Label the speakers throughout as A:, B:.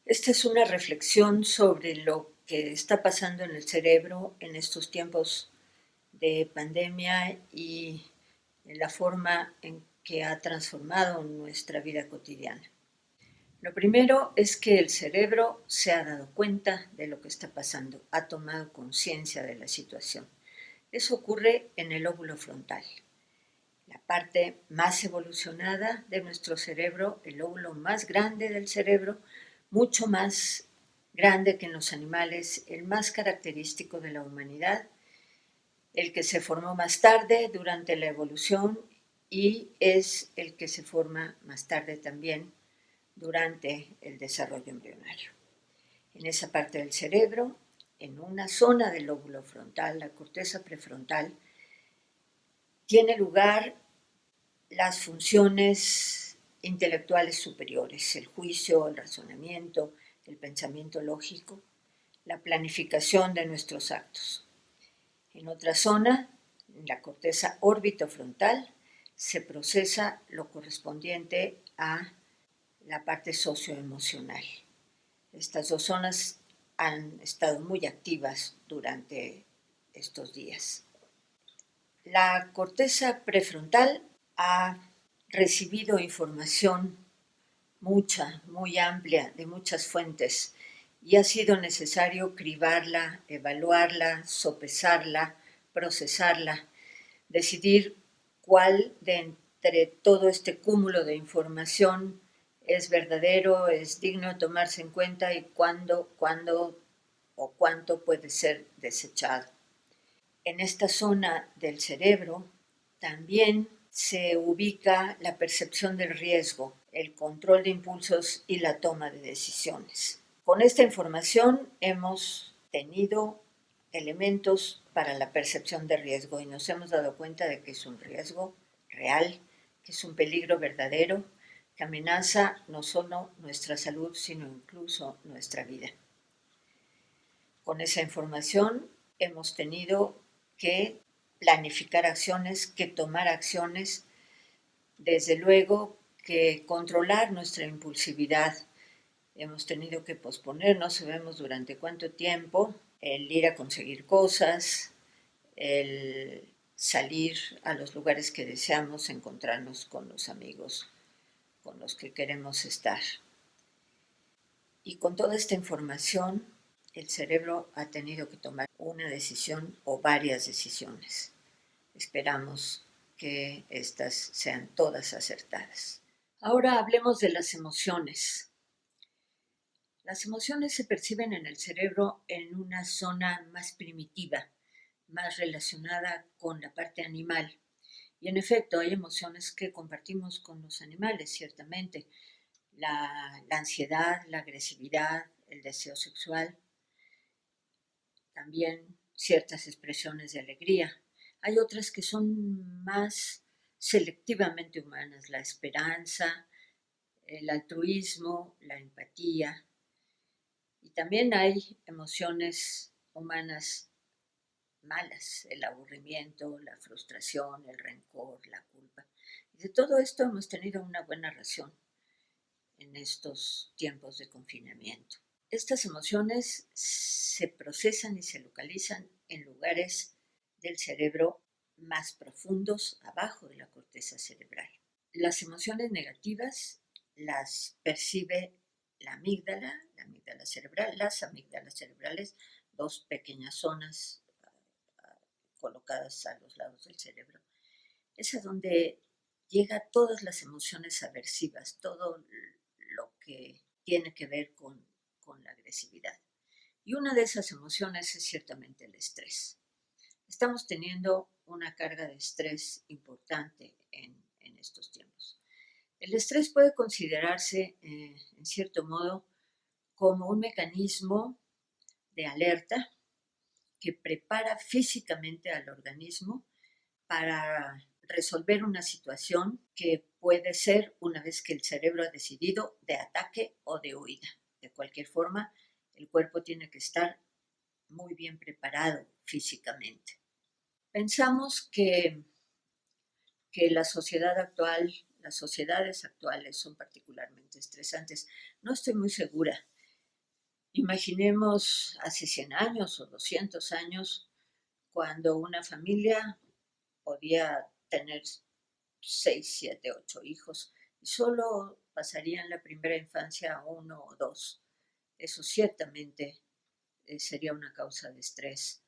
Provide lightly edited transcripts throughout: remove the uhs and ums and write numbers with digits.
A: Esta es una reflexión sobre lo que está pasando en el cerebro en estos tiempos de pandemia y en la forma en que ha transformado nuestra vida cotidiana. Lo primero es que el cerebro se ha dado cuenta de lo que está pasando, ha tomado conciencia de la situación. Eso ocurre en el lóbulo frontal, la parte más evolucionada de nuestro cerebro, el lóbulo más grande del cerebro, mucho más grande que en los animales, el más característico de la humanidad, el que se formó más tarde durante la evolución y es el que se forma más tarde también durante el desarrollo embrionario. En esa parte del cerebro, en una zona del lóbulo frontal, la corteza prefrontal, tiene lugar las funciones intelectuales superiores, el juicio, el razonamiento, el pensamiento lógico, la planificación de nuestros actos. En otra zona, en la corteza orbitofrontal, se procesa lo correspondiente a la parte socioemocional. Estas dos zonas han estado muy activas durante estos días. La corteza prefrontal ha recibido información mucha, muy amplia, de muchas fuentes, y ha sido necesario cribarla, evaluarla, sopesarla, procesarla, decidir cuál de entre todo este cúmulo de información es verdadero, es digno de tomarse en cuenta y cuándo o cuánto puede ser desechado. En esta zona del cerebro también se ubica la percepción del riesgo, el control de impulsos y la toma de decisiones. Con esta información hemos tenido elementos para la percepción de riesgo y nos hemos dado cuenta de que es un riesgo real, que es un peligro verdadero, que amenaza no solo nuestra salud, sino incluso nuestra vida. Con esa información hemos tenido que planificar acciones, que tomar acciones, desde luego que controlar nuestra impulsividad. Hemos tenido que posponer, no sabemos durante cuánto tiempo, el ir a conseguir cosas, el salir a los lugares que deseamos, encontrarnos con los amigos con los que queremos estar. Y con toda esta información, el cerebro ha tenido que tomar una decisión o varias decisiones. Esperamos que estas sean todas acertadas. Ahora hablemos de las emociones. Las emociones se perciben en el cerebro en una zona más primitiva, más relacionada con la parte animal. Y en efecto, hay emociones que compartimos con los animales, ciertamente. La ansiedad, la agresividad, el deseo sexual, también ciertas expresiones de alegría. Hay otras que son más selectivamente humanas, la esperanza, el altruismo, la empatía. Y también hay emociones humanas malas, el aburrimiento, la frustración, el rencor, la culpa. Y de todo esto hemos tenido una buena ración en estos tiempos de confinamiento. Estas emociones se procesan y se localizan en lugares del cerebro más profundos, abajo de la corteza cerebral. Las emociones negativas las percibe la amígdala cerebral, las amígdalas cerebrales, dos pequeñas zonas colocadas a los lados del cerebro. Es a donde llega todas las emociones aversivas, todo lo que tiene que ver con la agresividad. Y una de esas emociones es ciertamente el estrés. Estamos teniendo una carga de estrés importante en estos tiempos. El estrés puede considerarse, en cierto modo, como un mecanismo de alerta que prepara físicamente al organismo para resolver una situación que puede ser, una vez que el cerebro ha decidido, de ataque o de huida. De cualquier forma, el cuerpo tiene que estar muy bien preparado físicamente. Pensamos que la sociedad actual, las sociedades actuales son particularmente estresantes. No estoy muy segura. Imaginemos hace 100 años o 200 años, cuando una familia podía tener 6, 7, 8 hijos y solo pasarían la primera infancia uno o dos. Eso ciertamente sería una causa de estrés.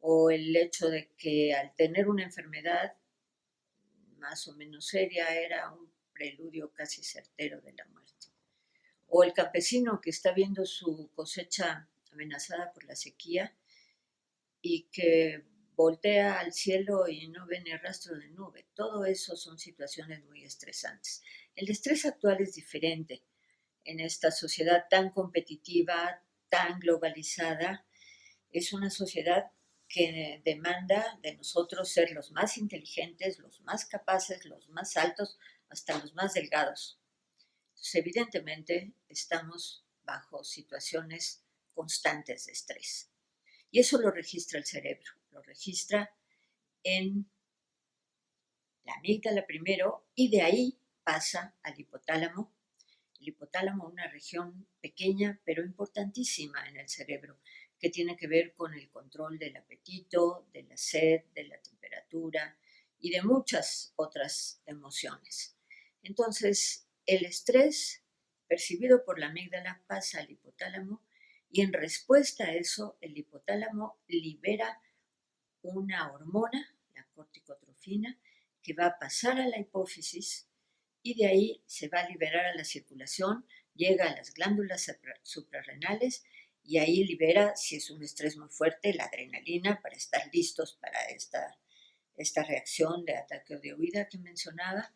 A: O el hecho de que al tener una enfermedad más o menos seria era un preludio casi certero de la muerte. O el campesino que está viendo su cosecha amenazada por la sequía y que voltea al cielo y no ve ni rastro de nube. Todo eso son situaciones muy estresantes. El estrés actual es diferente en esta sociedad tan competitiva, tan globalizada. Es una sociedad que demanda de nosotros ser los más inteligentes, los más capaces, los más altos, hasta los más delgados. Entonces, evidentemente, estamos bajo situaciones constantes de estrés. Y eso lo registra el cerebro, lo registra en la amígdala primero y de ahí pasa al hipotálamo. El hipotálamo, una región pequeña pero importantísima en el cerebro, que tiene que ver con el control del apetito, de la sed, de la temperatura y de muchas otras emociones. Entonces, el estrés percibido por la amígdala pasa al hipotálamo y en respuesta a eso, el hipotálamo libera una hormona, la corticotrofina, que va a pasar a la hipófisis y de ahí se va a liberar a la circulación, llega a las glándulas suprarrenales y ahí libera, si es un estrés muy fuerte, la adrenalina para estar listos para esta reacción de ataque o de huida que mencionaba,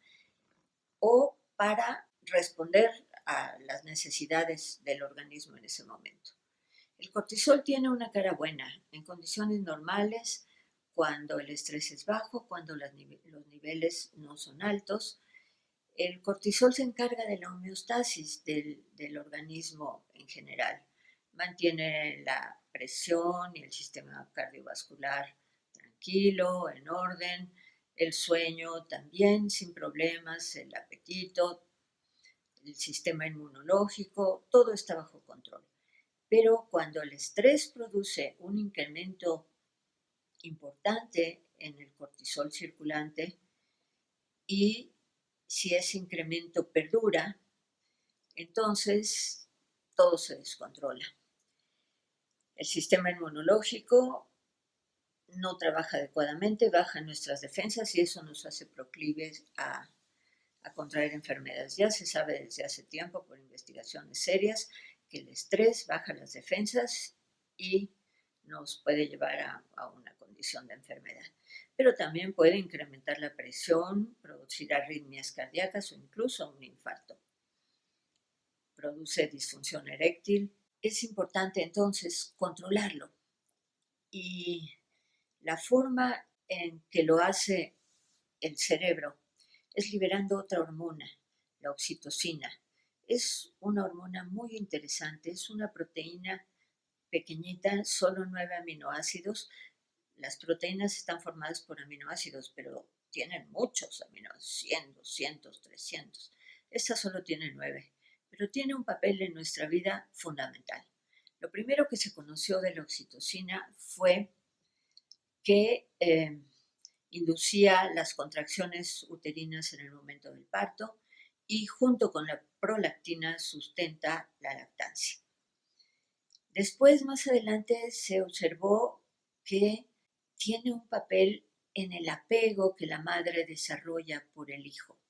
A: o para responder a las necesidades del organismo en ese momento. El cortisol tiene una cara buena en condiciones normales, cuando el estrés es bajo, cuando los niveles no son altos. El cortisol se encarga de la homeostasis del organismo en general. Mantiene la presión y el sistema cardiovascular tranquilo, en orden, el sueño también sin problemas, el apetito, el sistema inmunológico, todo está bajo control. Pero cuando el estrés produce un incremento importante en el cortisol circulante y si ese incremento perdura, entonces todo se descontrola. El sistema inmunológico no trabaja adecuadamente, baja nuestras defensas y eso nos hace proclives a contraer enfermedades. Ya se sabe desde hace tiempo por investigaciones serias que el estrés baja las defensas y nos puede llevar a una condición de enfermedad. Pero también puede incrementar la presión, producir arritmias cardíacas o incluso un infarto. Produce disfunción eréctil. Es importante entonces controlarlo. Y la forma en que lo hace el cerebro es liberando otra hormona, la oxitocina. Es una hormona muy interesante, es una proteína pequeñita, solo 9 aminoácidos. Las proteínas están formadas por aminoácidos, pero tienen muchos aminoácidos, 100, 200, 300. Esta solo tiene 9, pero tiene un papel en nuestra vida fundamental. Lo primero que se conoció de la oxitocina fue que inducía las contracciones uterinas en el momento del parto y junto con la prolactina sustenta la lactancia. Después, más adelante, se observó que tiene un papel en el apego que la madre desarrolla por el hijo.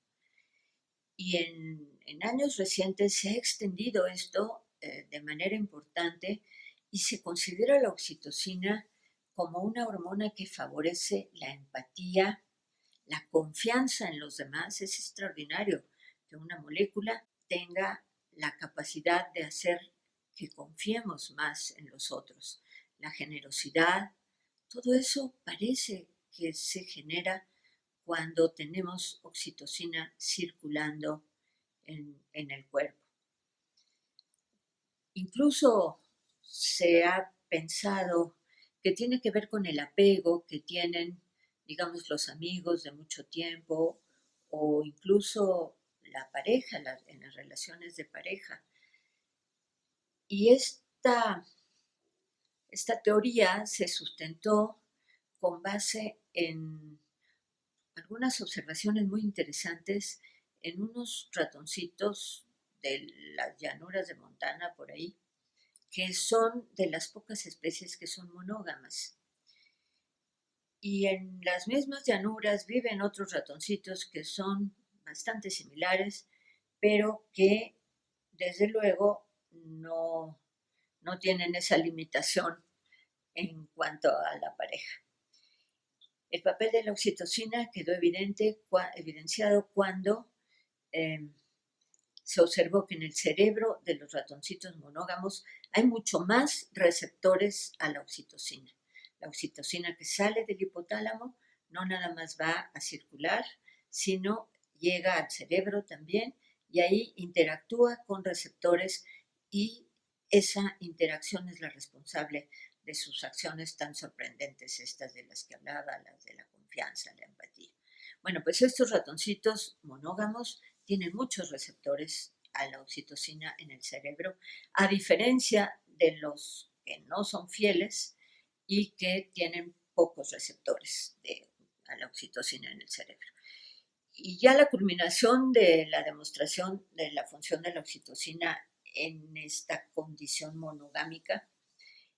A: Y en años recientes se ha extendido esto de manera importante y se considera la oxitocina como una hormona que favorece la empatía, la confianza en los demás. Es extraordinario que una molécula tenga la capacidad de hacer que confiemos más en los otros. La generosidad, todo eso parece que se genera cuando tenemos oxitocina circulando en el cuerpo. Incluso se ha pensado que tiene que ver con el apego que tienen, digamos, los amigos de mucho tiempo o incluso la pareja, en las relaciones de pareja. Y esta teoría se sustentó con base en algunas observaciones muy interesantes en unos ratoncitos de las llanuras de Montana, por ahí, que son de las pocas especies que son monógamas. Y en las mismas llanuras viven otros ratoncitos que son bastante similares, pero que desde luego no tienen esa limitación en cuanto a la pareja. El papel de la oxitocina quedó evidenciado cuando eh, se observó que en el cerebro de los ratoncitos monógamos hay mucho más receptores a la oxitocina. La oxitocina que sale del hipotálamo no nada más va a circular, sino llega al cerebro también y ahí interactúa con receptores y esa interacción es la responsable de sus acciones tan sorprendentes, estas de las que hablaba, las de la confianza, la empatía. Bueno, pues estos ratoncitos monógamos tienen muchos receptores a la oxitocina en el cerebro, a diferencia de los que no son fieles y que tienen pocos receptores a la oxitocina en el cerebro. Y ya la culminación de la demostración de la función de la oxitocina en esta condición monogámica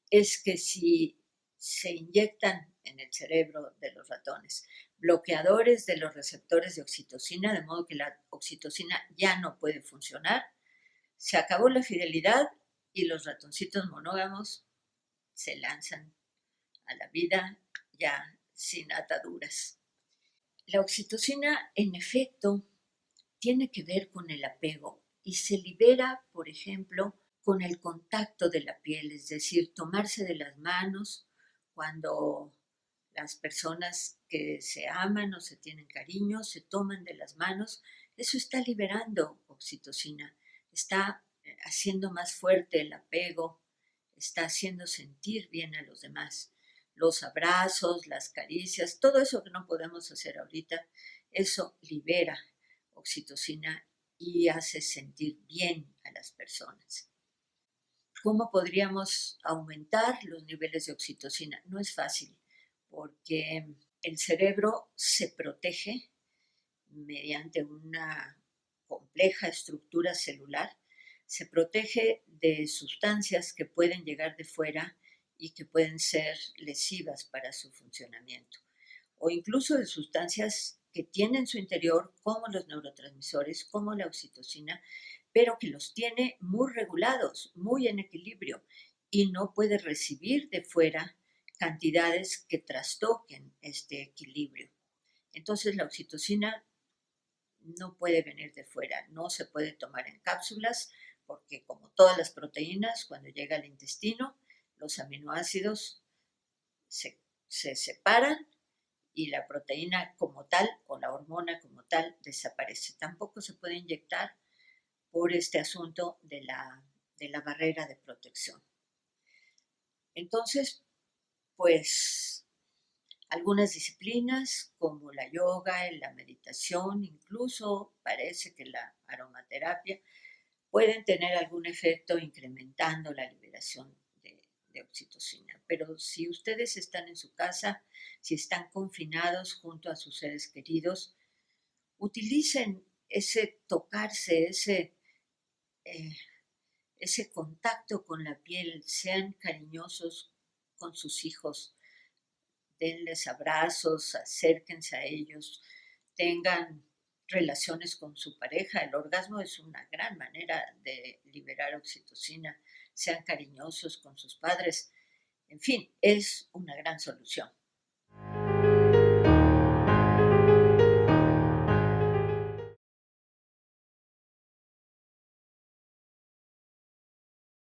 A: es que si se inyectan en el cerebro de los ratones bloqueadores de los receptores de oxitocina, de modo que la oxitocina ya no puede funcionar, se acabó la fidelidad y los ratoncitos monógamos se lanzan a la vida ya sin ataduras. La oxitocina, en efecto, tiene que ver con el apego y se libera, por ejemplo, con el contacto de la piel, es decir, tomarse de las manos cuando las personas que se aman o se tienen cariño se toman de las manos, eso está liberando oxitocina, está haciendo más fuerte el apego, está haciendo sentir bien a los demás. Los abrazos, las caricias, todo eso que no podemos hacer ahorita, eso libera oxitocina y hace sentir bien a las personas. ¿Cómo podríamos aumentar los niveles de oxitocina? No es fácil, porque el cerebro se protege mediante una compleja estructura celular, se protege de sustancias que pueden llegar de fuera y que pueden ser lesivas para su funcionamiento, o incluso de sustancias que tiene en su interior, como los neurotransmisores, como la oxitocina, pero que los tiene muy regulados, muy en equilibrio, y no puede recibir de fuera cantidades que trastoquen este equilibrio. Entonces la oxitocina no puede venir de fuera, no se puede tomar en cápsulas, porque como todas las proteínas, cuando llega al intestino, los aminoácidos se separan y la proteína como tal o la hormona como tal desaparece. Tampoco se puede inyectar por este asunto de la barrera de protección. Entonces, pues algunas disciplinas como la yoga, la meditación, incluso parece que la aromaterapia pueden tener algún efecto incrementando la liberación de oxitocina. Pero si ustedes están en su casa, si están confinados junto a sus seres queridos, utilicen ese tocarse, eh, ese contacto con la piel, sean cariñosos con sus hijos, denles abrazos, acérquense a ellos, tengan relaciones con su pareja. El orgasmo es una gran manera de liberar oxitocina, sean cariñosos con sus padres. En fin, es una gran solución.